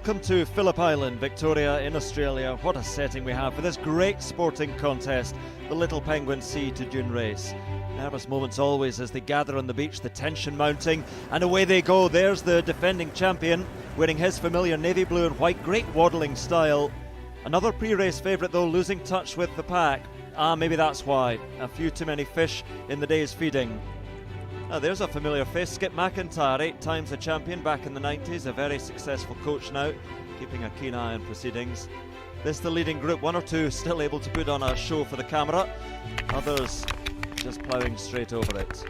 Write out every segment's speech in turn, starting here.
Welcome to Phillip Island, Victoria in Australia. What a setting we have for this great sporting contest, the Little Penguin Sea to Dune race. Nervous moments always as they gather on the beach, the tension mounting, and away they go. There's the defending champion, wearing his familiar navy blue and white, great waddling style. Another pre-race favourite though, losing touch with the pack. Maybe that's why. A few too many fish in the day's feeding. There's a familiar face, Skip McIntyre, 8 times a champion back in the 90s, a very successful coach now, keeping a keen eye on proceedings. This the leading group, 1 or 2 still able to put on a show for the camera, others just ploughing straight over it.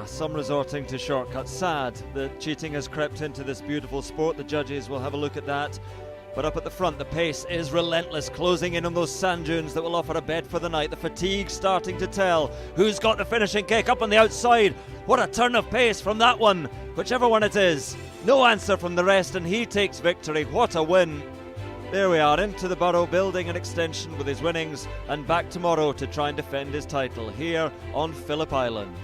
Some resorting to shortcuts. Sad that cheating has crept into this beautiful sport. The judges will have a look at that. But up at the front, the pace is relentless, closing in on those sand dunes that will offer a bed for the night. The fatigue starting to tell. Who's got the finishing kick up on the outside? What a turn of pace from that one, whichever one it is. No answer from the rest, and he takes victory. What a win. There we are, into the Burrow, building an extension with his winnings, and back tomorrow to try and defend his title here on Phillip Island.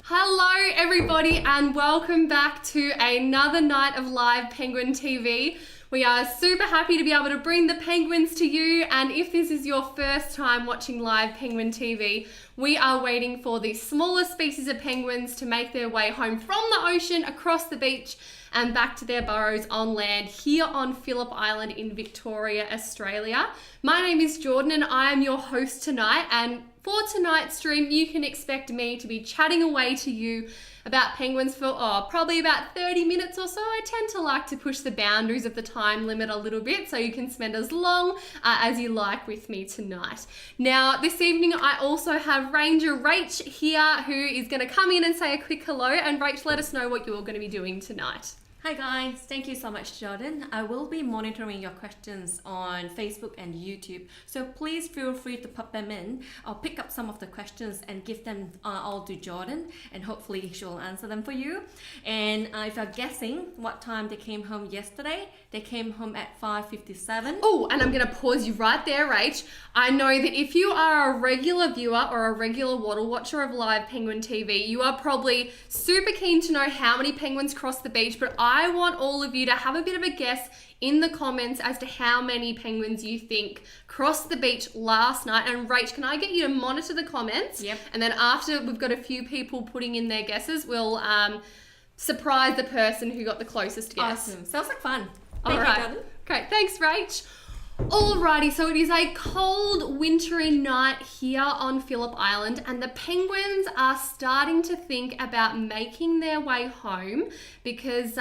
Hello everybody and welcome back to another night of live Penguin TV. We are super happy to be able to bring the Penguins to you, and if this is your first time watching live Penguin TV, we are waiting for the smaller species of penguins to make their way home from the ocean, across the beach and back to their burrows on land here on Phillip Island in Victoria, Australia. My name is Jordan and I am your host tonight, and for tonight's stream, you can expect me to be chatting away to you about penguins for probably about 30 minutes or so. I tend to like to push the boundaries of the time limit a little bit so you can spend as long as you like with me tonight. Now, this evening I also have Ranger Rach here who is going to come in and say a quick hello. And Rach, let us know what you're going to be doing tonight. Hi guys, thank you so much, Jordan. I will be monitoring your questions on Facebook and YouTube, so please feel free to pop them in. I'll pick up some of the questions and give them all to Jordan, and hopefully she'll answer them for you. And if you're guessing what time they came home yesterday, they came home at 5:57. Oh, and I'm going to pause you right there, Rach. I know that if you are a regular viewer or a regular waddle watcher of live Penguin TV, you are probably super keen to know how many penguins crossed the beach, but I want all of you to have a bit of a guess in the comments as to how many penguins you think crossed the beach last night. And Rach, can I get you to monitor the comments? Yep. And then after we've got a few people putting in their guesses, we'll surprise the person who got the closest guess. Awesome. Sounds like fun. All Thank right. you, Jordan. Great. Thanks, Rach. Alrighty, so it is a cold, wintry night here on Phillip Island, and the penguins are starting to think about making their way home because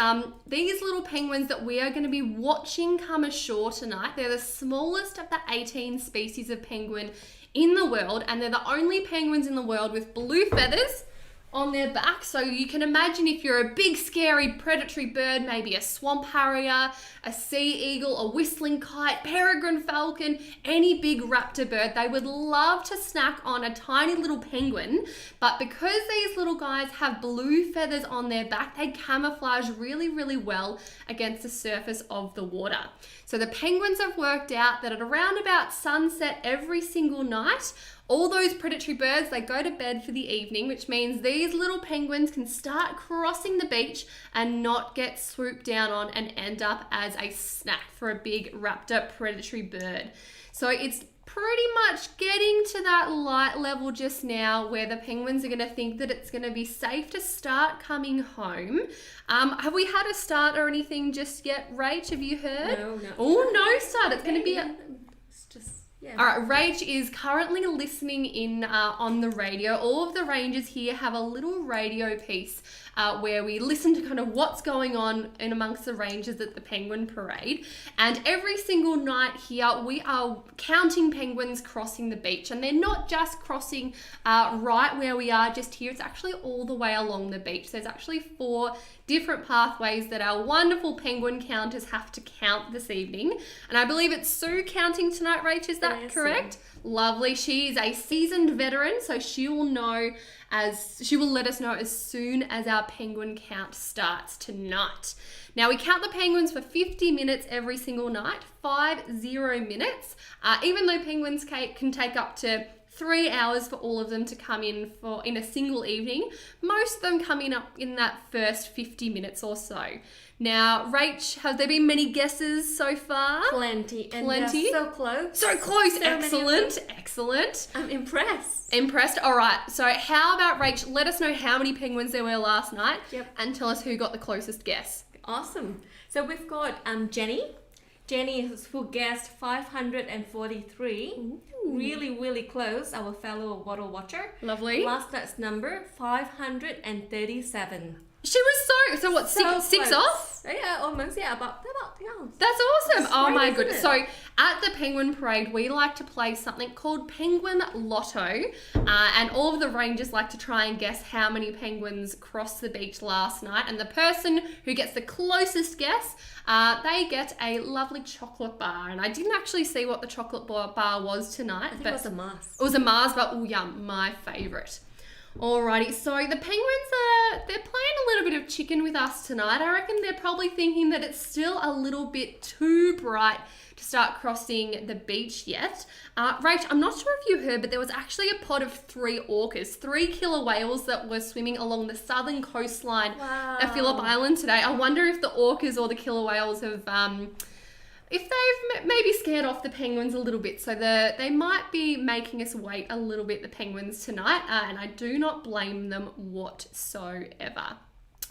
these little penguins that we are going to be watching come ashore tonight, they're the smallest of the 18 species of penguin in the world, and they're the only penguins in the world with blue feathers on their back. So you can imagine if you're a big scary predatory bird, maybe a swamp harrier, a sea eagle, a whistling kite, peregrine falcon, any big raptor bird, they would love to snack on a tiny little penguin. But because these little guys have blue feathers on their back, they camouflage really, really well against the surface of the water. So the penguins have worked out that at around about sunset every single night, all those predatory birds, they go to bed for the evening, which means these little penguins can start crossing the beach and not get swooped down on and end up as a snack for a big raptor predatory bird. So it's pretty much getting to that light level just now where the penguins are going to think that it's going to be safe to start coming home. Have we had a start or anything just yet, Rach? Have you heard? No. Oh, no start. It's going to be It's just, yeah. All right, Rach is currently listening in on the radio. All of the rangers here have a little radio piece where we listen to kind of what's going on in amongst the rangers at the penguin parade. And every single night here, we are counting penguins crossing the beach. And they're not just crossing right where we are just here. It's actually all the way along the beach. There's actually 4 different pathways that our wonderful penguin counters have to count this evening. And I believe it's Sue counting tonight, Rach, is that correct? Lovely. She is a seasoned veteran, so she will let us know as soon as our penguin count starts tonight. Now we count the penguins for 50 minutes every single night, 50 minutes. Even though penguins can take up to 3 hours for all of them to come in a single evening, most of them come in up in that first 50 minutes or so. Now, Rach, have there been many guesses so far? Plenty. And they're so close. So close. So Excellent. I'm impressed. Impressed. All right. So how about, Rach, let us know how many penguins there were last night. Yep. And tell us who got the closest guess. Awesome. So we've got Jenny. Jenny who guessed 543. Ooh. Really, really close. Our fellow water watcher. Lovely. Last night's number 537. She was so what, six close. off? Yeah, almost. Yeah, about yeah. That's awesome. That's Oh great, my isn't goodness. it? So at the Penguin Parade, we like to play something called Penguin Lotto. And all of the rangers like to try and guess how many penguins crossed the beach last night. And the person who gets the closest guess, they get a lovely chocolate bar. And I didn't actually see what the chocolate bar was tonight. I think it was a Mars. It was a Mars, but oh yum, my favourite. Alrighty, so the penguins they're playing a little bit of chicken with us tonight. I reckon they're probably thinking that it's still a little bit too bright to start crossing the beach yet. Rach, I'm not sure if you heard, but there was actually a pod of 3 orcas, 3 killer whales that were swimming along the southern coastline of Phillip Island today. I wonder if the orcas or the killer whales have if they've maybe scared off the penguins a little bit, so they might be making us wait a little bit, the penguins tonight, and I do not blame them whatsoever.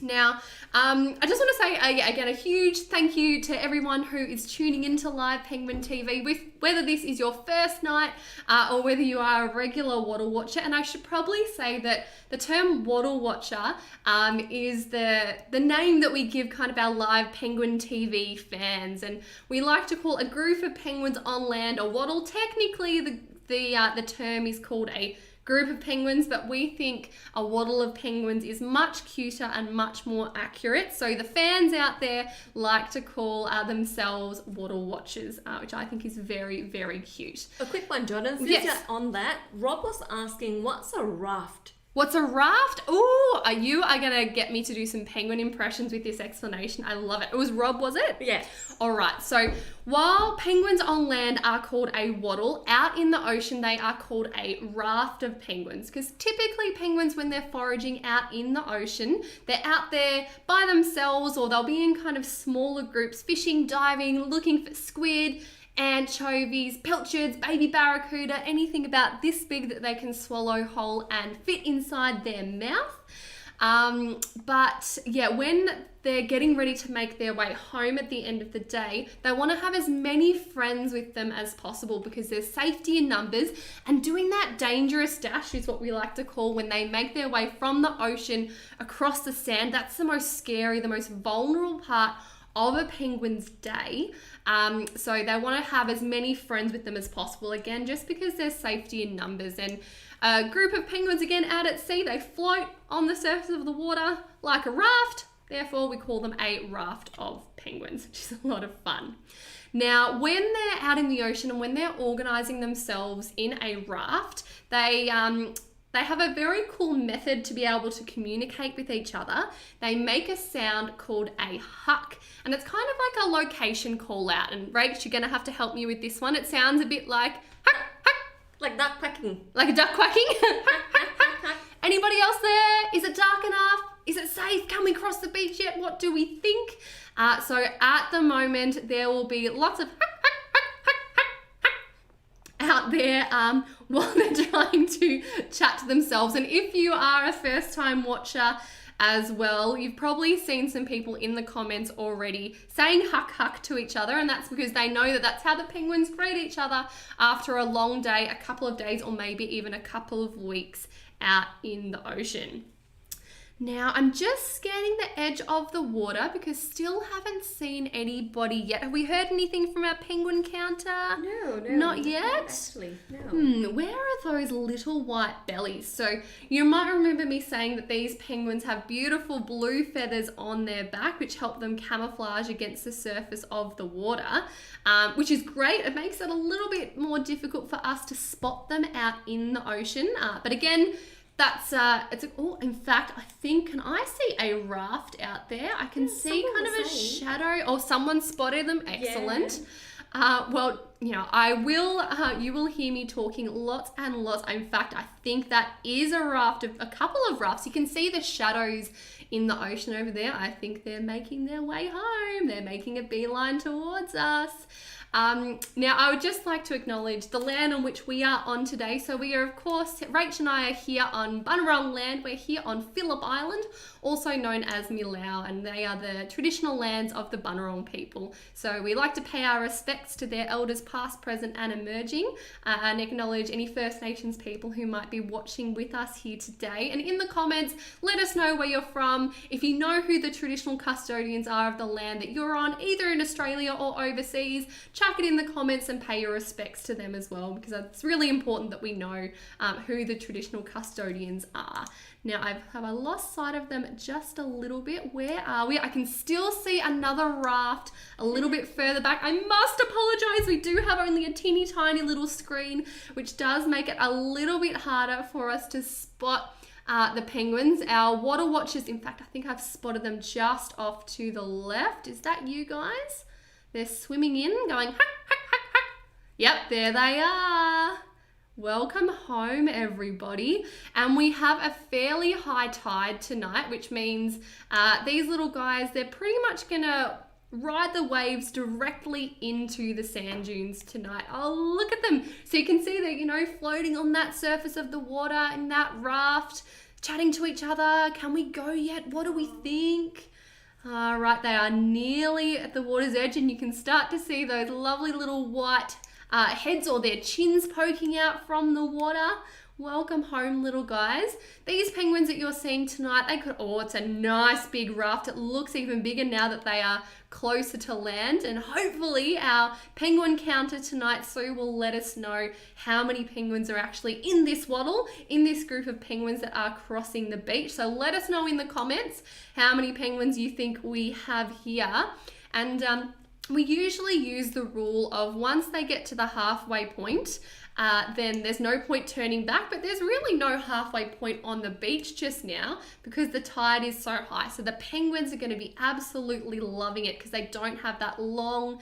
Now, I just want to say again a huge thank you to everyone who is tuning into Live Penguin TV, with whether this is your first night or whether you are a regular Wattle Watcher. And I should probably say that the term Wattle Watcher is the name that we give kind of our Live Penguin TV fans, and we like to call a group of penguins on land a wattle. Technically, the term is called a group of penguins, but we think a wattle of penguins is much cuter and much more accurate. So the fans out there like to call themselves Wattle Watchers, which I think is very, very cute. A quick one, Jordan. Since Yes. you're on that, Rob was asking, what's a raft? What's a raft? Ooh, you are going to get me to do some penguin impressions with this explanation. I love it. It was Rob, was it? Yes. All right, so while penguins on land are called a wattle, out in the ocean they are called a raft of penguins, because typically penguins, when they're foraging out in the ocean, they're out there by themselves, or they'll be in kind of smaller groups, fishing, diving, looking for squid, anchovies, pilchards, baby barracuda, anything about this big that they can swallow whole and fit inside their mouth. But yeah, when they're getting ready to make their way home at the end of the day, they want to have as many friends with them as possible, because there's safety in numbers, and doing that dangerous dash is what we like to call when they make their way from the ocean across the sand. That's the most scary, the most vulnerable part of a penguin's day. So they want to have as many friends with them as possible, again, just because there's safety in numbers. And a group of penguins, again, out at sea, they float on the surface of the water like a raft. Therefore, we call them a raft of penguins, which is a lot of fun. Now, when they're out in the ocean and when they're organizing themselves in a raft, they have a very cool method to be able to communicate with each other. They make a sound called a huck, and it's kind of like a location call out. And Rach, you're going to have to help me with this one. It sounds a bit like huck, huck. Like duck quacking. Like a duck quacking? Anybody else there? Is it dark enough? Is it safe? Can we cross the beach yet? What do we think? So at the moment, there will be lots of out there while they're trying to chat to themselves. And if you are a first-time watcher as well, you've probably seen some people in the comments already saying huck huck to each other, and that's because they know that that's how the penguins greet each other after a long day, a couple of days, or maybe even a couple of weeks out in the ocean. Now, I'm just scanning the edge of the water because still haven't seen anybody yet. Have we heard anything from our penguin counter? No. Not yet? Actually, no. Where are those little white bellies? So you might remember me saying that these penguins have beautiful blue feathers on their back, which help them camouflage against the surface of the water, which is great. It makes it a little bit more difficult for us to spot them out in the ocean. But again, in fact, I think, can I see a raft out there? I can see kind of a shadow. Oh, someone spotted them. Excellent. Yeah. Well, you will hear me talking lots and lots. In fact, I think that is a couple of rafts. You can see the shadows in the ocean over there. I think they're making their way home. They're making a beeline towards us. Now, I would just like to acknowledge the land on which we are on today. So we are, of course, Rach and I are here on Bunurong land. We're here on Phillip Island, also known as Milau, and they are the traditional lands of the Bunurong people. So we like to pay our respects to their elders past, present and emerging, and acknowledge any First Nations people who might be watching with us here today. And in the comments, let us know where you're from. If you know who the traditional custodians are of the land that you're on, either in Australia or overseas, chuck it in the comments and pay your respects to them as well, because it's really important that we know who the traditional custodians are. Now, have I lost sight of them just a little bit? Where are we? I can still see another raft a little bit further back. I must apologize. We do have only a teeny tiny little screen, which does make it a little bit harder for us to spot the penguins. Our water watchers, in fact, I think I've spotted them just off to the left. Is that you guys? They're swimming in, going huck, huck, huck, huck. Yep, there they are. Welcome home, everybody. And we have a fairly high tide tonight, which means these little guys, they're pretty much gonna ride the waves directly into the sand dunes tonight. Oh, look at them. So you can see they're, floating on that surface of the water in that raft, chatting to each other. Can we go yet? What do we think? Right, they are nearly at the water's edge, and you can start to see those lovely little white heads or their chins poking out from the water. Welcome home, little guys. These penguins that you're seeing tonight, it's a nice big raft. It looks even bigger now that they are closer to land, and hopefully our penguin counter tonight, Sue, will let us know how many penguins are actually in this waddle, in this group of penguins that are crossing the beach. So let us know in the comments how many penguins you think we have here. And we usually use the rule of once they get to the halfway point, then there's no point turning back, but there's really no halfway point on the beach just now because the tide is so high. So the penguins are going to be absolutely loving it because they don't have that long,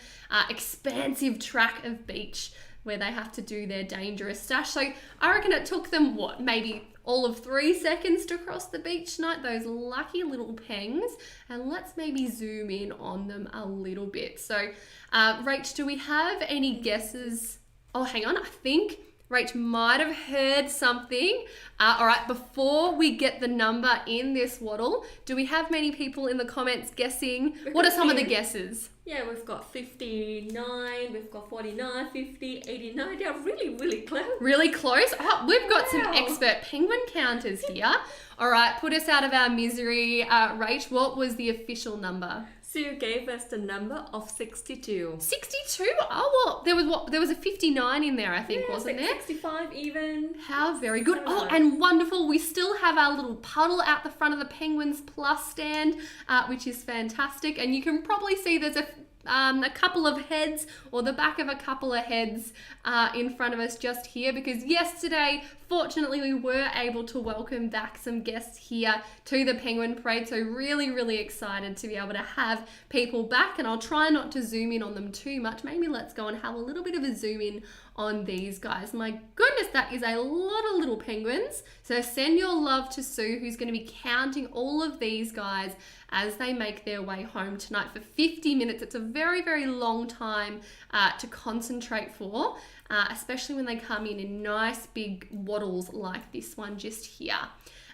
expansive track of beach where they have to do their dangerous dash. So I reckon it took them, maybe all of 3 seconds to cross the beach tonight, those lucky little pengs. And let's maybe zoom in on them a little bit. So, Rach, do we have any guesses? Oh, hang on. I think Rach might have heard something. All right, before we get the number in this waddle, do we have many people in the comments guessing? What are some of the guesses? Yeah, we've got 59, we've got 49, 50, 89. They're really, really close. Really close? Oh, we've got some expert penguin counters here. All right, put us out of our misery. Rach, what was the official number? So you gave us the number of 62. 62? Oh, well, there was a 59 in there, I think, Yeah, wasn't there? 65 even. How very good. So Oh, nice. and wonderful. We still have our little puddle out the front of the Penguins Plus stand, which is fantastic. And you can probably see there's a couple of heads, or the back of a couple of heads in front of us just here, because yesterday, fortunately, we were able to welcome back some guests here to the Penguin Parade. So really, really excited to be able to have people back, and I'll try not to zoom in on them too much. Maybe let's go and have a little bit of a zoom in on these guys. My goodness, that is a lot of little penguins. So send your love to Sue, who's going to be counting all of these guys as they make their way home tonight for 50 minutes. It's a very, very long time to concentrate for, especially when they come in nice big waddles like this one just here.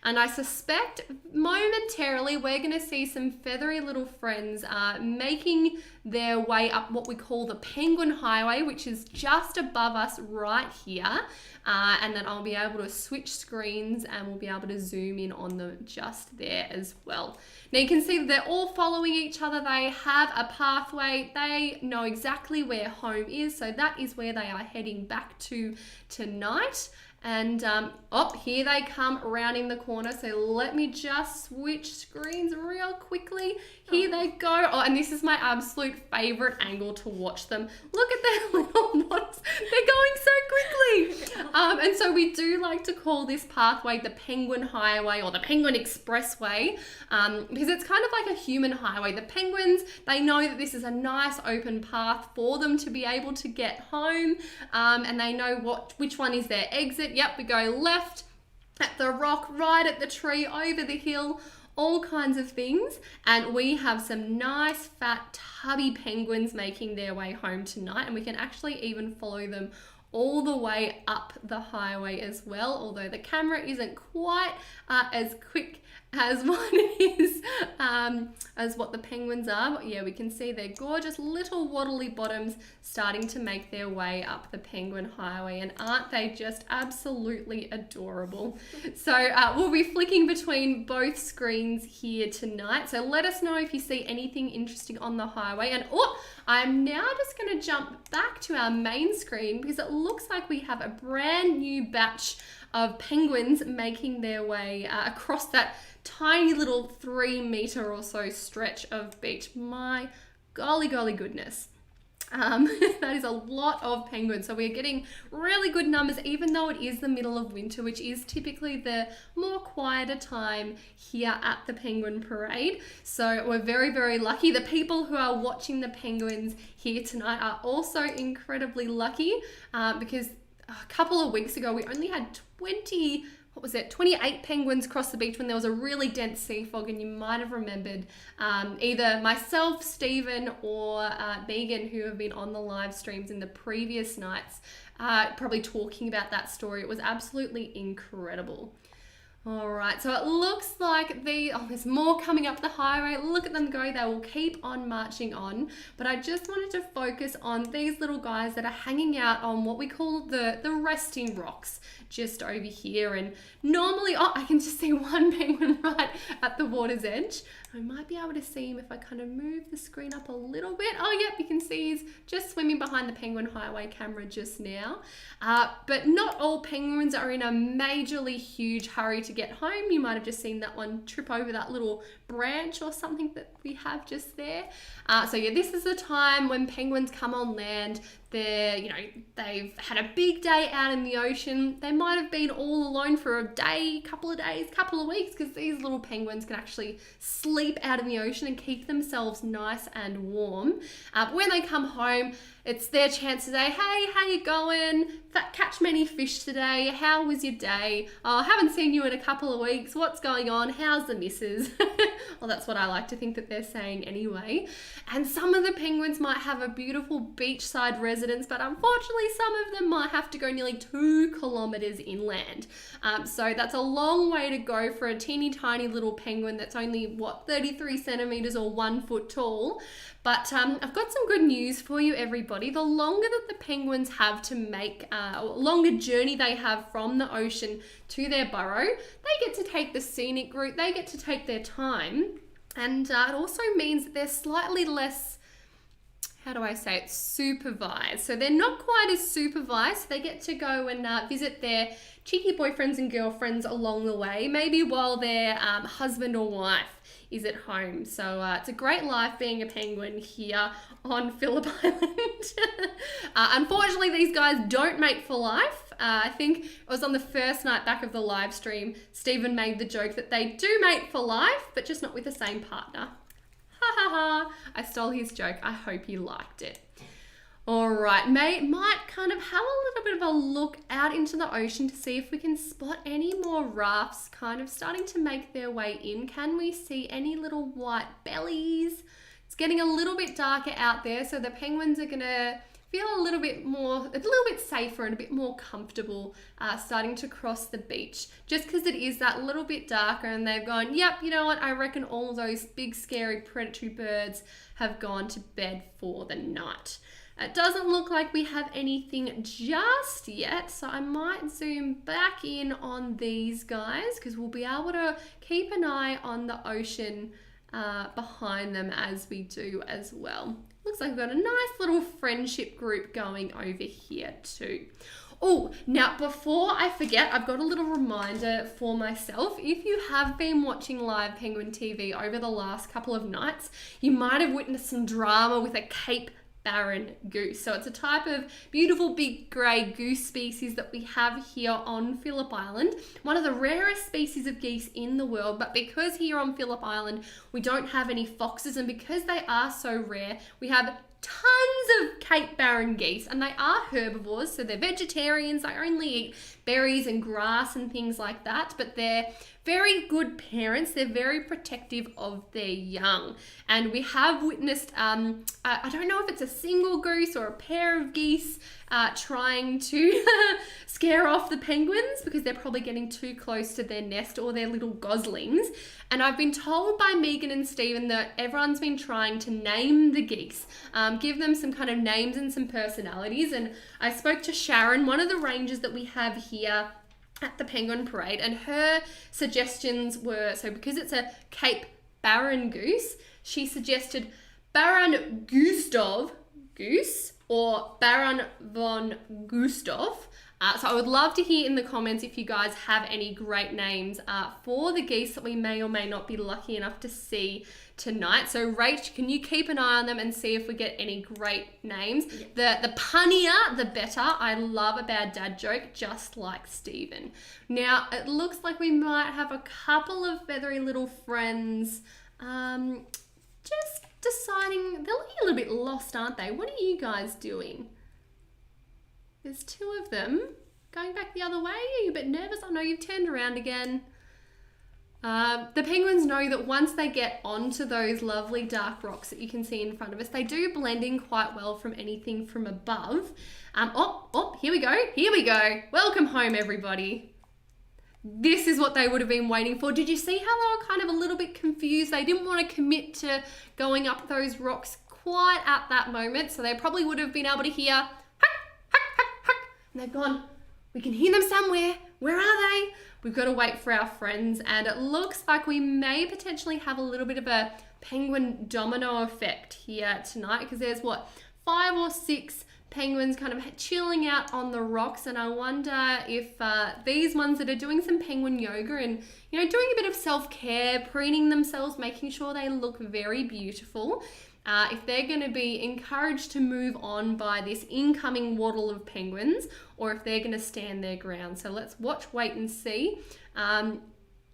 And I suspect momentarily we're going to see some feathery little friends making their way up what we call the Penguin Highway, which is just above us right here. And then I'll be able to switch screens and we'll be able to zoom in on them just there as well. Now you can see that they're all following each other. They have a pathway. They know exactly where home is. So that is where they are heading back to tonight. And here they come rounding the corner. So let me just switch screens real quickly. Here they go. Oh, and this is my absolute favorite angle to watch them. Look at their little bodies. They're going so quickly. And so we do like to call this pathway the Penguin Highway or the Penguin Expressway, because it's kind of like a human highway. The penguins, they know that this is a nice open path for them to be able to get home, and they know which one is their exit. Yep, we go left at the rock, right at the tree, over the hill, all kinds of things. And we have some nice fat tubby penguins making their way home tonight, and we can actually even follow them all the way up the highway as well, although the camera isn't quite as quick as one is as what the penguins are. But yeah, we can see their gorgeous little waddly bottoms starting to make their way up the Penguin Highway, and aren't they just absolutely adorable? So we'll be flicking between both screens here tonight, so let us know if you see anything interesting on the highway. And I'm now just going to jump back to our main screen, because it looks like we have a brand new batch of penguins making their way across that tiny little 3 meter or so stretch of beach. My golly goodness. That is a lot of penguins. So we're getting really good numbers, even though it is the middle of winter, which is typically the more quieter time here at the Penguin Parade. So we're very, very lucky. The people who are watching the penguins here tonight are also incredibly lucky, because a couple of weeks ago we only had 28 penguins cross the beach when there was a really dense sea fog, and you might have remembered either myself, Stephen, or Megan, who have been on the live streams in the previous nights, probably talking about that story. It was absolutely incredible. All right, so it looks like there's more coming up the highway. Look at them go. They will keep on marching on. But I just wanted to focus on these little guys that are hanging out on what we call the resting rocks just over here. And normally, I can just see one penguin right at the water's edge. I might be able to see him if I kind of move the screen up a little bit. Oh, yep, you can see he's just swimming behind the Penguin Highway camera just now. But not all penguins are in a majorly huge hurry to get home. You might have just seen that one trip over that little branch or something that we have just there. So yeah, this is the time when penguins come on land. They've had a big day out in the ocean. They might have been all alone for a day, couple of days, couple of weeks, because these little penguins can actually sleep out in the ocean and keep themselves nice and warm. But when they come home, it's their chance to say, hey, how you going? Catch many fish today? How was your day? Oh, I haven't seen you in a couple of weeks. What's going on? How's the missus? Well, that's what I like to think that they're saying anyway. And some of the penguins might have a beautiful beachside residence, but unfortunately some of them might have to go nearly 2 kilometers inland. So that's a long way to go for a teeny tiny little penguin that's only, 33 centimeters or 1 foot tall. But I've got some good news for you, everybody. The longer that the penguins have to make, longer journey they have from the ocean to their burrow, they get to take the scenic route, they get to take their time. And it also means that they're slightly less, how do I say it, supervised. So they're not quite as supervised. They get to go and visit their cheeky boyfriends and girlfriends along the way, maybe while their husband or wife is at home. So it's a great life being a penguin here on Phillip Island. Unfortunately, these guys don't mate for life. I think it was on the first night back of the live stream, Stephen made the joke that they do mate for life, but just not with the same partner. Ha ha ha. I stole his joke. I hope you liked it. All right, might kind of have a little bit of a look out into the ocean to see if we can spot any more rafts kind of starting to make their way in. Can we see any little white bellies? It's getting a little bit darker out there, so the penguins are gonna feel a little bit safer and a bit more comfortable starting to cross the beach, just because it is that little bit darker, and they've gone, yep, you know what, I reckon all those big scary predatory birds have gone to bed for the night. It doesn't look like we have anything just yet, so I might zoom back in on these guys because we'll be able to keep an eye on the ocean behind them as we do as well. Looks like we've got a nice little friendship group going over here too. Oh, now before I forget, I've got a little reminder for myself. If you have been watching live Penguin TV over the last couple of nights, you might have witnessed some drama with a Cape Barren goose. So it's a type of beautiful big grey goose species that we have here on Phillip Island. One of the rarest species of geese in the world, but because here on Phillip Island we don't have any foxes, and because they are so rare, we have tons of Cape Barren geese, and they are herbivores, so they're vegetarians. They only eat berries and grass and things like that, but they're very good parents. They're very protective of their young, and we have witnessed I don't know if it's a single goose or a pair of geese trying to scare off the penguins because they're probably getting too close to their nest or their little goslings. And I've been told by Megan and Stephen that everyone's been trying to name the geese, give them some kind of names and some personalities. And I spoke to Sharon, one of the rangers that we have here at the Penguin Parade, and her suggestions were, so because it's a Cape Barren goose, she suggested Baron Gustav goose or Baron von Gustav. So I would love to hear in the comments if you guys have any great names for the geese that we may or may not be lucky enough to see tonight. So Rach, can you keep an eye on them and see if we get any great names? Yeah. The punnier, the better. I love a bad dad joke, just like Stephen. Now, it looks like we might have a couple of feathery little friends just deciding, they're looking a little bit lost, aren't they? What are you guys doing? There's two of them going back the other way. Are you a bit nervous? I know you've turned around again. The penguins know that once they get onto those lovely dark rocks that you can see in front of us, they do blend in quite well from anything from above. Here we go. Here we go. Welcome home, everybody. This is what they would have been waiting for. Did you see how they were kind of a little bit confused? They didn't want to commit to going up those rocks quite at that moment, so they probably would have been able to hear and they've gone, we can hear them somewhere. Where are they? We've got to wait for our friends, and it looks like we may potentially have a little bit of a penguin domino effect here tonight, because there's 5 or 6 penguins kind of chilling out on the rocks, and I wonder if these ones that are doing some penguin yoga and doing a bit of self-care, preening themselves, making sure they look very beautiful, if they're going to be encouraged to move on by this incoming waddle of penguins, or if they're going to stand their ground. So let's watch, wait and see.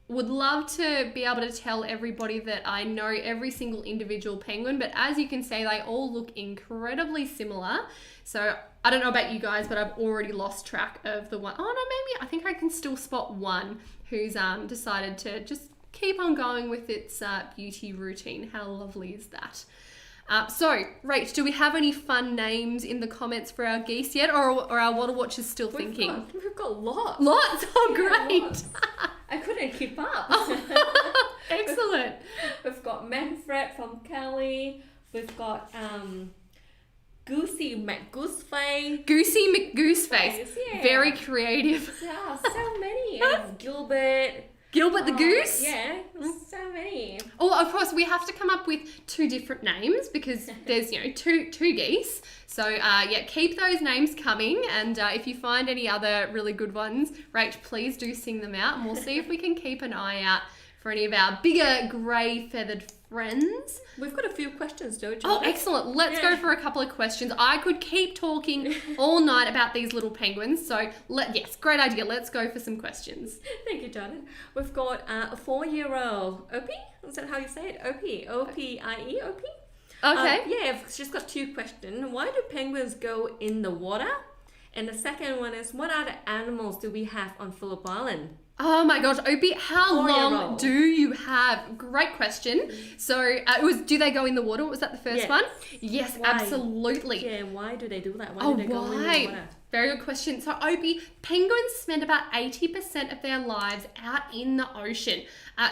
Would love to be able to tell everybody that I know every single individual penguin, but as you can see, they all look incredibly similar. So I don't know about you guys, but I've already lost track of the one. Oh no, maybe I think I can still spot one who's decided to just keep on going with its beauty routine. How lovely is that? So, Rach, do we have any fun names in the comments for our geese yet, or our water watchers still thinking? We've got lots. Lots? Oh, great. Lots. I couldn't keep up. Excellent. We've got Manfred from Kelly. We've got Goosey McGooseface. Goosey McGooseface. Yeah. Very creative. Yeah, so many. Gilbert. Gilbert the goose? Yeah, so many. Oh, of course, we have to come up with 2 different names because there's, two geese. So, keep those names coming. And if you find any other really good ones, Rach, please do sing them out. And we'll see if we can keep an eye out for any of our bigger grey feathered friends. We've got a few questions, don't you? Oh, excellent. Let's go for a couple of questions. I could keep talking all night about these little penguins. So, yes, great idea. Let's go for some questions. Thank you, Jordan. We've got a 4-year-old Opie. Is that how you say it? Opie. O-P-I-E, Opie. Okay. She's got 2 questions. Why do penguins go in the water? And the second one is, what other animals do we have on Phillip Island? Oh my gosh, Opie, how long 4-year-old. do you have? Great question. So, do they go in the water? Was that the first Yes. one? Yes, Why? absolutely. Yeah, why do they do that? Why Oh, do they go in the why? water? Very good question. So, Opie, penguins spend about 80% of their lives out in the ocean.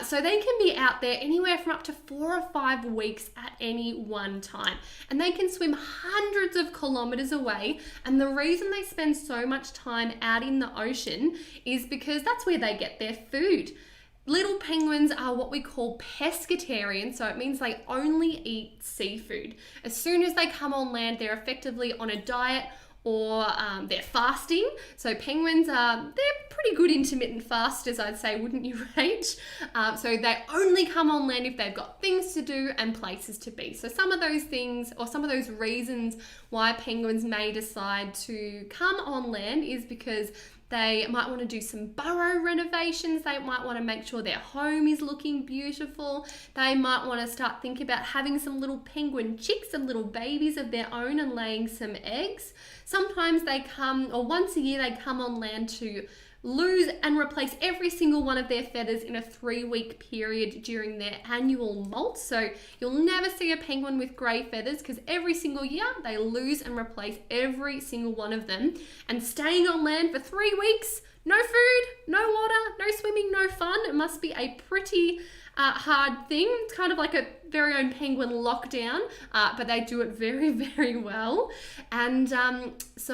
So they can be out there anywhere from up to 4 or 5 weeks at any one time. And they can swim hundreds of kilometers away. And the reason they spend so much time out in the ocean is because that's where they get their food. Little penguins are what we call pescatarians, so it means they only eat seafood. As soon as they come on land, they're effectively on a diet or they're fasting. So penguins they're pretty good intermittent fasters, I'd say, wouldn't you, Rach? So they only come on land if they've got things to do and places to be. So some of those things or some of those reasons why penguins may decide to come on land is because they might want to do some burrow renovations. They might want to make sure their home is looking beautiful. They might want to start thinking about having some little penguin chicks and little babies of their own and laying some eggs. Sometimes they come, or once a year, they come on land to lose and replace every single one of their feathers in a 3-week period during their annual molt. So you'll never see a penguin with grey feathers because every single year they lose and replace every single one of them. And staying on land for 3 weeks, no food, no water, no swimming, no fun. It must be a pretty hard thing. It's kind of like a very own penguin lockdown, but they do it very, very well. And that's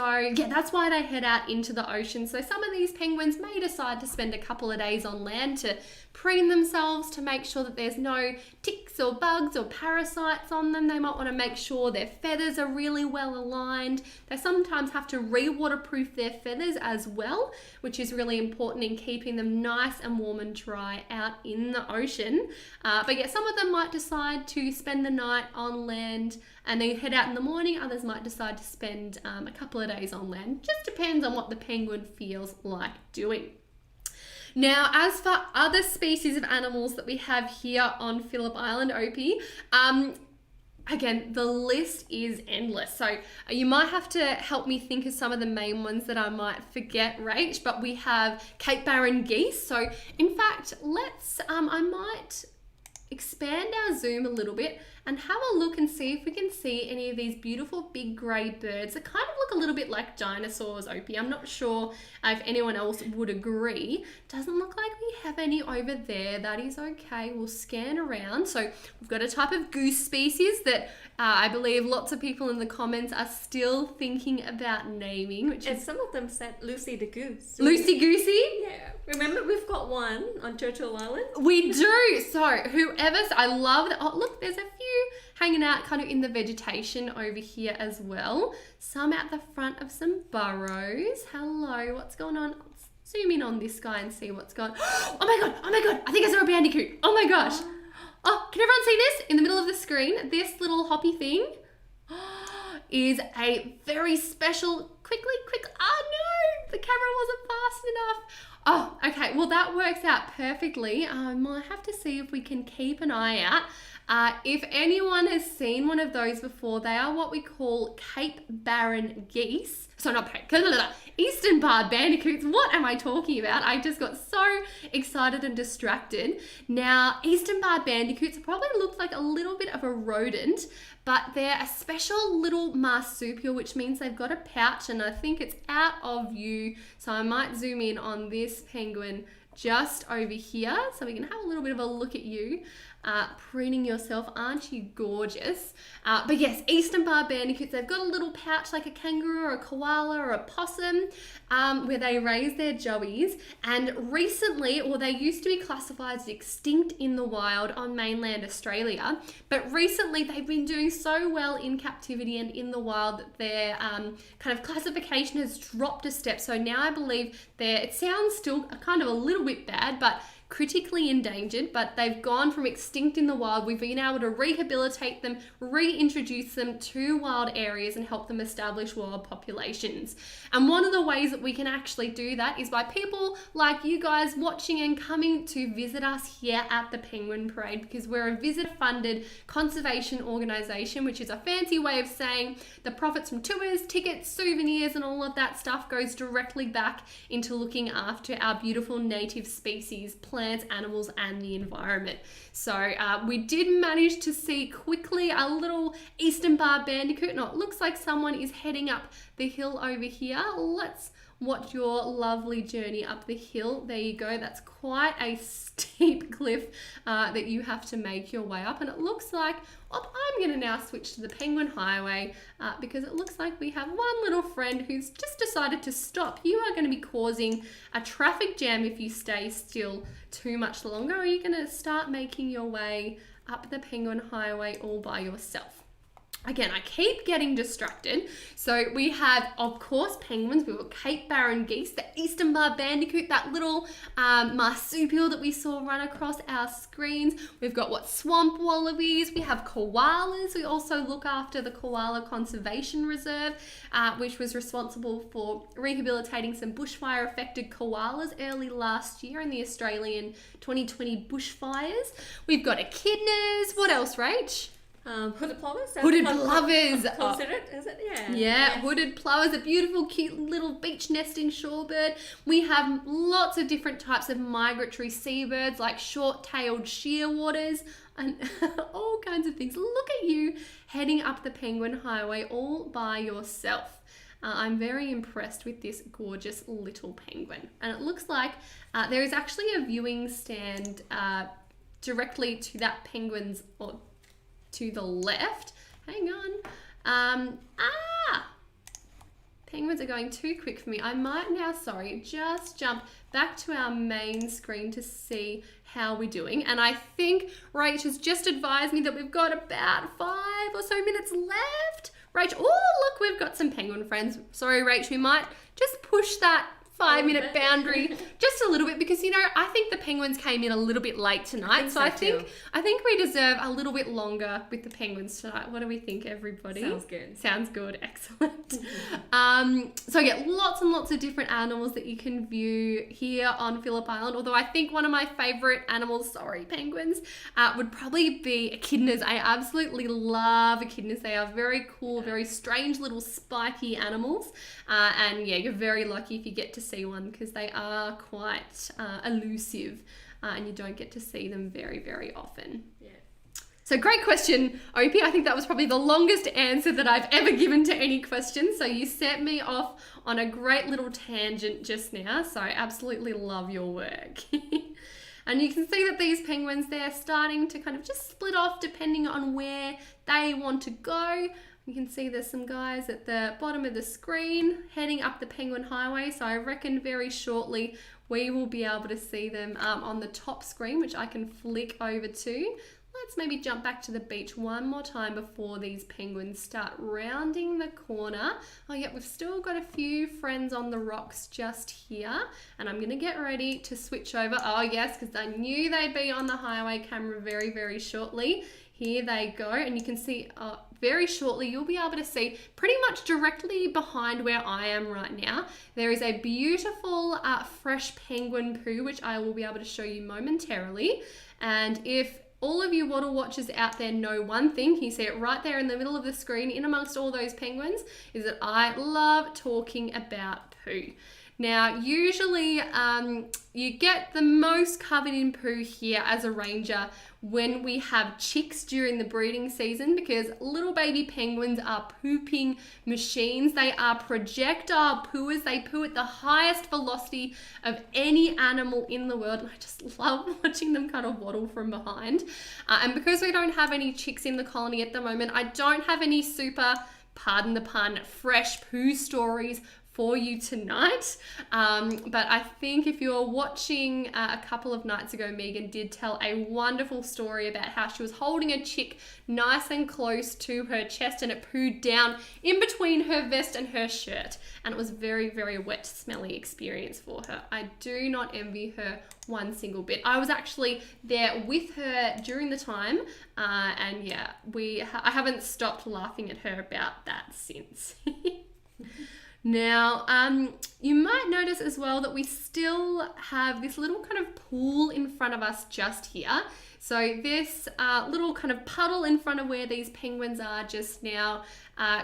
why they head out into the ocean. So some of these penguins may decide to spend a couple of days on land to preen themselves, to make sure that there's no ticks or bugs or parasites on them. They might want to make sure their feathers are really well aligned. They sometimes have to re-waterproof their feathers as well, which is really important in keeping them nice and warm and dry out in the ocean. Some of them might decide to spend the night on land and then head out in the morning. Others might decide to spend a couple of days on land. Just depends on what the penguin feels like doing. Now, as for other species of animals that we have here on Phillip Island, Opie, again, the list is endless. So you might have to help me think of some of the main ones that I might forget, Rach, but we have Cape Barren geese. So in fact, I might expand our zoom a little bit and have a look and see if we can see any of these beautiful big grey birds that kind of look a little bit like dinosaurs, Opie. I'm not sure if anyone else would agree. Doesn't look like we have any over there. That is okay. We'll scan around. So we've got a type of goose species that I believe lots of people in the comments are still thinking about naming, which And is some of them said Lucy the goose. Lucy Goosey. Yeah. Remember, we've got one on Churchill Island. We do. So I love that. Oh, look, there's a few hanging out kind of in the vegetation over here as well. Some at the front of some burrows. Hello, what's going on? Let's zoom in on this guy and see what's going on. Oh my god, I think I saw a bandicoot. Oh my gosh. Oh, can everyone see this? In the middle of the screen, this little hoppy thing is a very special, oh no, the camera wasn't fast enough. Oh, okay, well that works out perfectly. I might have to see if we can keep an eye out. If anyone has seen one of those before, they are what we call Cape Barren geese. So not Eastern barred bandicoots. What am I talking about? I just got so excited and distracted. Now, Eastern barred bandicoots probably look like a little bit of a rodent, but they're a special little marsupial, which means they've got a pouch, and I think it's out of view. So I might zoom in on this penguin just over here so we can have a little bit of a look at you. preening yourself. Aren't you gorgeous? But yes, Eastern Bar Bandicoots, they've got a little pouch like a kangaroo or a koala or a possum where they raise their joeys. And recently, well, they used to be classified as extinct in the wild on mainland Australia, but recently they've been doing so well in captivity and in the wild that their kind of classification has dropped a step. So now I believe it sounds still kind of a little bit bad, but critically endangered, but they've gone from extinct in the wild. We've been able to rehabilitate them, reintroduce them to wild areas and help them establish wild populations. And one of the ways that we can actually do that is by people like you guys watching and coming to visit us here at the Penguin Parade, because we're a visitor-funded conservation organisation, which is a fancy way of saying the profits from tours, tickets, souvenirs and all of that stuff goes directly back into looking after our beautiful native species, plants, animals and the environment. So we did manage to see quickly a little Eastern Bar Bandicoot. Now it looks like someone is heading up the hill over here. Let's watch your lovely journey up the hill. There you go. That's quite a steep cliff that you have to make your way up. And it looks like, I'm going to now switch to the Penguin Highway because it looks like we have one little friend who's just decided to stop. You are going to be causing a traffic jam if you stay still too much longer. Or are you going to start making your way up the Penguin Highway all by yourself? Again, I keep getting distracted. So we have, of course, penguins. We've got Cape Barren geese, the Eastern Bar Bandicoot, that little marsupial that we saw run across our screens. We've got swamp wallabies. We have koalas. We also look after the Koala Conservation Reserve, which was responsible for rehabilitating some bushfire-affected koalas early last year in the Australian 2020 bushfires. We've got echidnas. What else, Rach? Hooded plovers. Hooded plovers. Considered, is it? Yeah. Yeah, hooded plovers, a beautiful, cute little beach nesting shorebird. We have lots of different types of migratory seabirds like short-tailed shearwaters and all kinds of things. Look at you heading up the Penguin Highway all by yourself. I'm very impressed with this gorgeous little penguin. And it looks like there is actually a viewing stand directly to that penguin's, or to the left. Hang on. Penguins are going too quick for me. I might now, just jump back to our main screen to see how we're doing. And I think Rach has just advised me that we've got about 5 or so minutes left. Rach, oh look, we've got some penguin friends. Sorry, Rach, we might just push that 5-minute boundary just a little bit because I think the penguins came in a little bit late tonight, I think we deserve a little bit longer with the penguins tonight. What do we think, everybody? Sounds good. Excellent. So yeah, lots and lots of different animals that you can view here on Phillip Island, although I think one of my favorite animals, penguins, would probably be echidnas. I absolutely love echidnas. They are very cool, very strange little spiky animals, and yeah, you're very lucky if you get to see one because they are quite elusive and you don't get to see them very, very often. Yeah. So great question, Opie. I think that was probably the longest answer that I've ever given to any question. So you set me off on a great little tangent just now. So I absolutely love your work. And you can see that these penguins, they're starting to kind of just split off depending on where they want to go. You can see there's some guys at the bottom of the screen heading up the Penguin Highway. So I reckon very shortly we will be able to see them on the top screen, which I can flick over to. Let's maybe jump back to the beach one more time before these penguins start rounding the corner. Oh yeah, we've still got a few friends on the rocks just here. And I'm gonna get ready to switch over. Oh yes, because I knew they'd be on the highway camera very, very shortly. Here they go, and you can see very shortly you'll be able to see pretty much directly behind where I am right now. There is a beautiful fresh penguin poo, which I will be able to show you momentarily. And if all of you water watchers out there know one thing, you see it right there in the middle of the screen in amongst all those penguins, is that I love talking about poo. Now, usually you get the most covered in poo here as a ranger when we have chicks during the breeding season, because little baby penguins are pooping machines. They are projectile pooers. They poo at the highest velocity of any animal in the world. And I just love watching them kind of waddle from behind. And because we don't have any chicks in the colony at the moment, I don't have any super, pardon the pun, fresh poo stories for you tonight. But I think if you were watching a couple of nights ago, Megan did tell a wonderful story about how she was holding a chick nice and close to her chest and it pooed down in between her vest and her shirt. And it was very, very wet, smelly experience for her. I do not envy her one single bit. I was actually there with her during the time, and yeah, I haven't stopped laughing at her about that since. Now, you might notice as well that we still have this little kind of pool in front of us just here. So this little kind of puddle in front of where these penguins are just now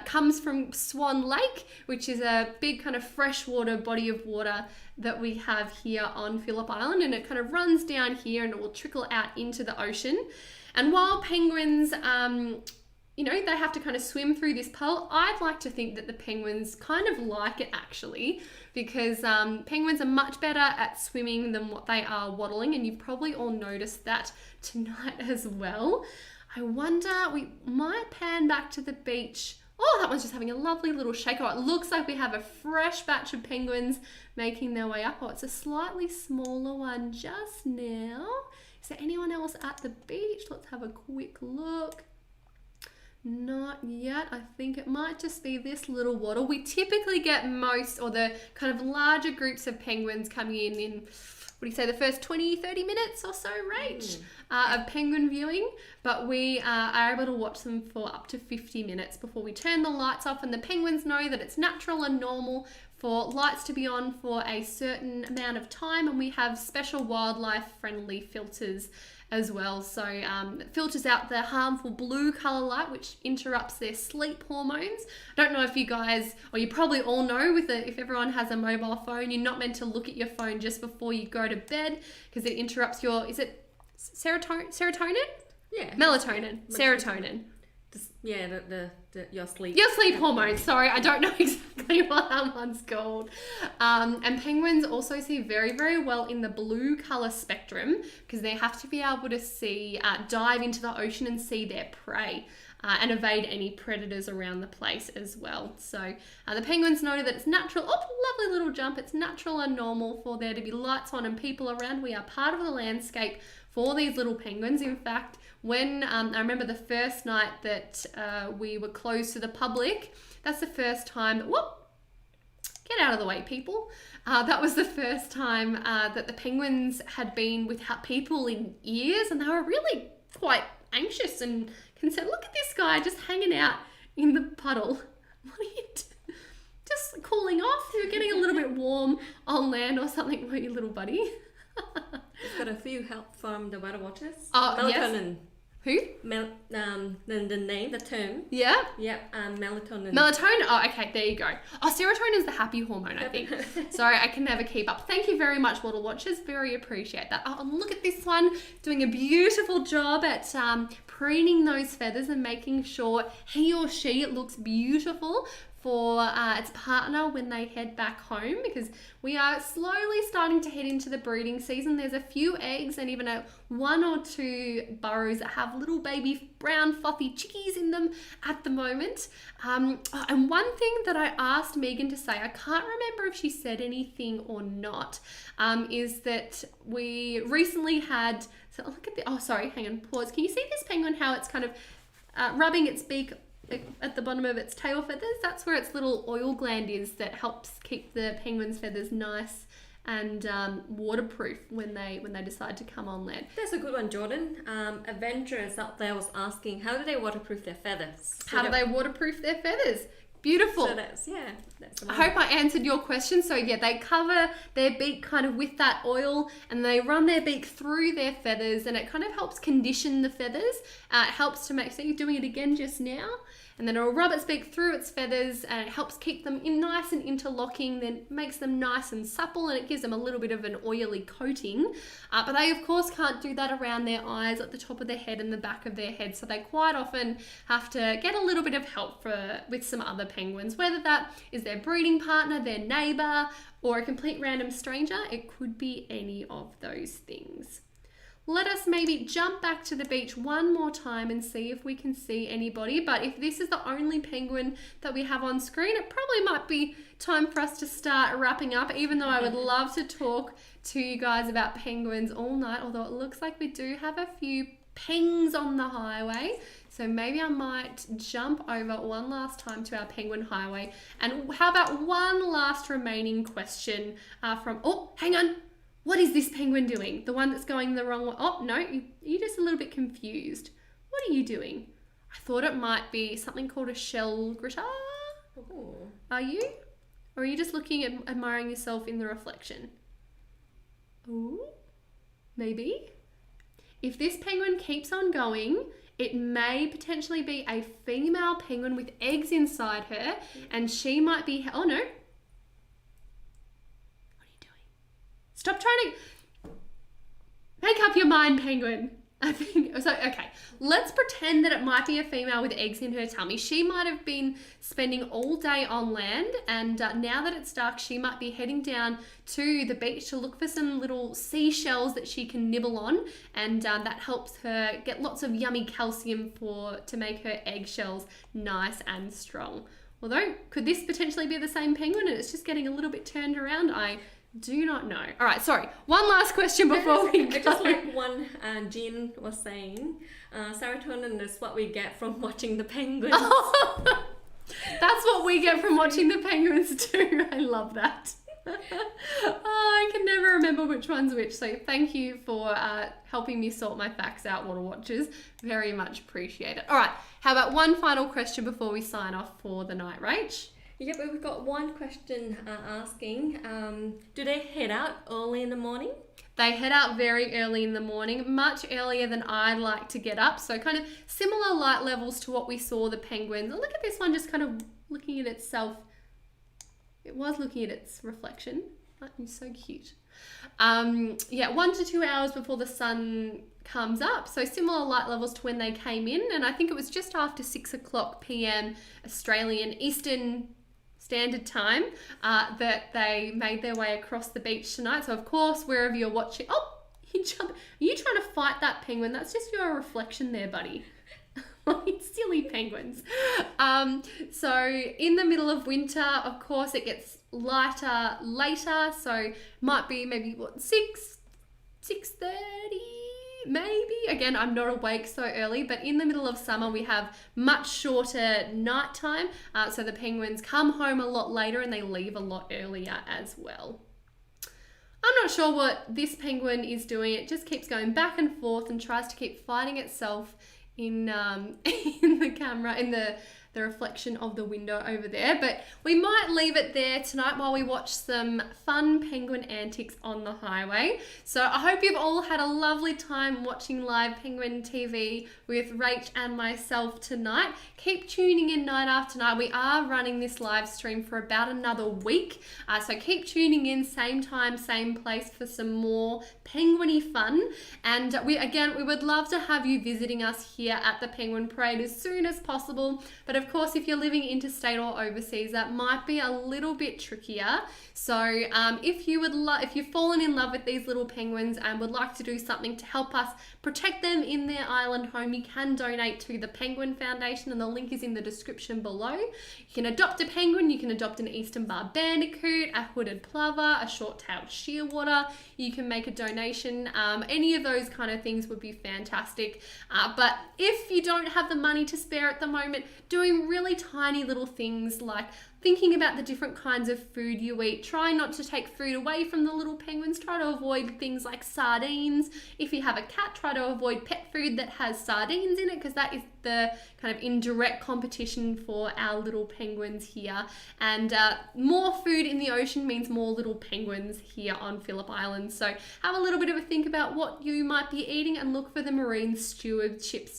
comes from Swan Lake, which is a big kind of freshwater body of water that we have here on Phillip Island, and it kind of runs down here and it will trickle out into the ocean. And while penguins they have to kind of swim through this puddle, I'd like to think that the penguins kind of like it actually, because penguins are much better at swimming than what they are waddling, and you've probably all noticed that tonight as well. I wonder, we might pan back to the beach. Oh, that one's just having a lovely little shake. Oh, it looks like we have a fresh batch of penguins making their way up. Oh, it's a slightly smaller one just now. Is there anyone else at the beach? Let's have a quick look. Not yet. I think it might just be this little waddle. We typically get most, or the kind of larger groups of penguins coming in, what do you say, the first 20, 30 minutes or so range of penguin viewing, but we are able to watch them for up to 50 minutes before we turn the lights off, and the penguins know that it's natural and normal for lights to be on for a certain amount of time, and we have special wildlife friendly filters as well. So it filters out the harmful blue color light, which interrupts their sleep hormones. I don't know if you guys, or you probably all know, if everyone has a mobile phone, you're not meant to look at your phone just before you go to bed because it interrupts your, is it serotonin? Yeah. Melatonin. Serotonin. Yeah, your sleep. Your sleep hormones. Sorry, I don't know exactly what that one's called. And penguins also see very, very well in the blue color spectrum because they have to be able to see, dive into the ocean and see their prey and evade any predators around the place as well. So the penguins know that it's natural. Oh, lovely little jump. It's natural and normal for there to be lights on and people around. We are part of the landscape for these little penguins. In fact, when I remember the first night that we were closed to the public, that's the first time that, get out of the way, people. That was the first time that the penguins had been without people in years, and they were really quite anxious and concerned. Look at this guy just hanging out in the puddle. What are you doing? Just cooling off? You're getting a little bit warm on land or something, were you, little buddy? We've got a few help from the weather watchers. Oh, melatonin. Yes. Who? The name, the term. Yeah. Yeah. Melatonin. Melatonin. Oh, okay. There you go. Oh, serotonin is the happy hormone, I think. Sorry, I can never keep up. Thank you very much, Water Watchers. Very appreciate that. Oh, and look at this one doing a beautiful job at preening those feathers and making sure he or she looks beautiful for its partner when they head back home, because we are slowly starting to head into the breeding season. There's a few eggs and even one or two burrows that have little baby brown fluffy chickies in them at the moment. And one thing that I asked Megan to say, I can't remember if she said anything or not, is that we recently had, so look at the, oh sorry, hang on, pause. Can you see this penguin, how it's kind of rubbing its beak at the bottom of its tail feathers? That's where its little oil gland is that helps keep the penguin's feathers nice and waterproof when they decide to come on land. That's a good one, Jordan. Adventurers out there was asking, how do they waterproof their feathers? How do they waterproof their feathers? Beautiful. So that's the I one. hope I answered your question. So yeah, they cover their beak kind of with that oil and they run their beak through their feathers and it kind of helps condition the feathers. It helps to make, so you're doing it again just now. And then it'll rub its beak through its feathers and it helps keep them in nice and interlocking, then makes them nice and supple and it gives them a little bit of an oily coating. But they of course can't do that around their eyes, at the top of their head and the back of their head. So they quite often have to get a little bit of help with some other penguins, whether that is their breeding partner, their neighbor, or a complete random stranger. It could be any of those things. Let us maybe jump back to the beach one more time and see if we can see anybody. But if this is the only penguin that we have on screen, it probably might be time for us to start wrapping up, even though I would love to talk to you guys about penguins all night, although it looks like we do have a few pengs on the highway. So maybe I might jump over one last time to our penguin highway. And how about one last remaining question oh, hang on. What is this penguin doing? The one that's going the wrong way. Oh, no, you're just a little bit confused. What are you doing? I thought it might be something called a shell gritter. Ooh. Are you? Or are you just looking at admiring yourself in the reflection? Ooh, maybe. If this penguin keeps on going, it may potentially be a female penguin with eggs inside her, and she might be, oh no. Stop trying to make up your mind, penguin. I think so. Okay, let's pretend that it might be a female with eggs in her tummy. She might have been spending all day on land, and now that it's dark, she might be heading down to the beach to look for some little seashells that she can nibble on, and that helps her get lots of yummy calcium to make her eggshells nice and strong. Although, could this potentially be the same penguin and it's just getting a little bit turned around? I do not know. All right, sorry. One last question before we go. Just like one Jean was saying, serotonin is what we get from watching the penguins. That's what we get from watching the penguins too. I love that. I can never remember which one's which. So thank you for helping me sort my facts out, Water Watchers. Very much appreciate it. All right, how about one final question before we sign off for the night, Rach? Yep, we've got one question asking, do they head out early in the morning? They head out very early in the morning, much earlier than I'd like to get up. So kind of similar light levels to what we saw the penguins. And look at this one just kind of looking at itself. It was looking at its reflection. Aren't you so cute? 1 to 2 hours before the sun comes up. So similar light levels to when they came in. And I think it was just after 6 o'clock p.m. Australian Eastern Standard Time that they made their way across the beach tonight. So of course, wherever you're watching, are you trying to fight that penguin? That's just your reflection there, buddy. Silly penguins. So in the middle of winter, of course, it gets lighter later. So might be maybe 6:30. Maybe. Again, I'm not awake so early, but in the middle of summer, we have much shorter nighttime. So the penguins come home a lot later and they leave a lot earlier as well. I'm not sure what this penguin is doing. It just keeps going back and forth and tries to keep fighting itself in the camera, in the reflection of the window over there. But we might leave it there tonight while we watch some fun penguin antics on the highway. So I hope you've all had a lovely time watching live Penguin TV with Rach and myself tonight. Keep tuning in night after night. We are running this live stream for about another week. So keep tuning in, same time, same place for some more penguiny fun. And we would love to have you visiting us here at the Penguin Parade as soon as possible. But of course, if you're living interstate or overseas, that might be a little bit trickier. So if you've fallen in love with these little penguins and would like to do something to help us protect them in their island home, you can donate to the Penguin Foundation, and the link is in the description below. You can adopt a penguin, you can adopt an Eastern Bar Bandicoot, a hooded plover, a short-tailed shearwater. You can make a donation. Any of those kind of things would be fantastic. But if you don't have the money to spare at the moment, doing doing really tiny little things like thinking about the different kinds of food you eat, trying not to take food away from the little penguins, try to avoid things like sardines. If you have a cat, try to avoid pet food that has sardines in it, because that is the kind of indirect competition for our little penguins here. And more food in the ocean means more little penguins here on Phillip Island. So have a little bit of a think about what you might be eating and look for the Marine Stewardship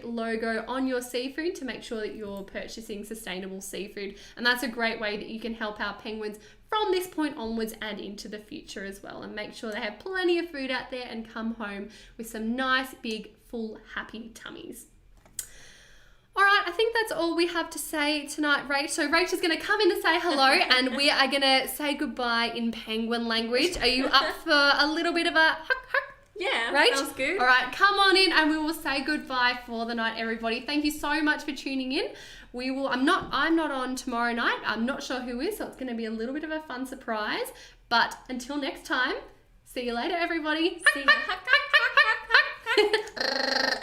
logo on your seafood to make sure that you're purchasing sustainable seafood. And that's a great way that you can help our penguins from this point onwards and into the future as well, and make sure they have plenty of food out there and come home with some nice, big, full, happy tummies. All right, I think that's all we have to say tonight, Rach. So Rach is going to come in to say hello, and we are going to say goodbye in penguin language. Are you up for a little bit of a huck huck? Yeah, Right? sounds good. All right, come on in and we will say goodbye for the night, everybody. Thank you so much for tuning in. I'm not on tomorrow night. I'm not sure who is, so it's going to be a little bit of a fun surprise. But until next time, see you later, everybody. See ya.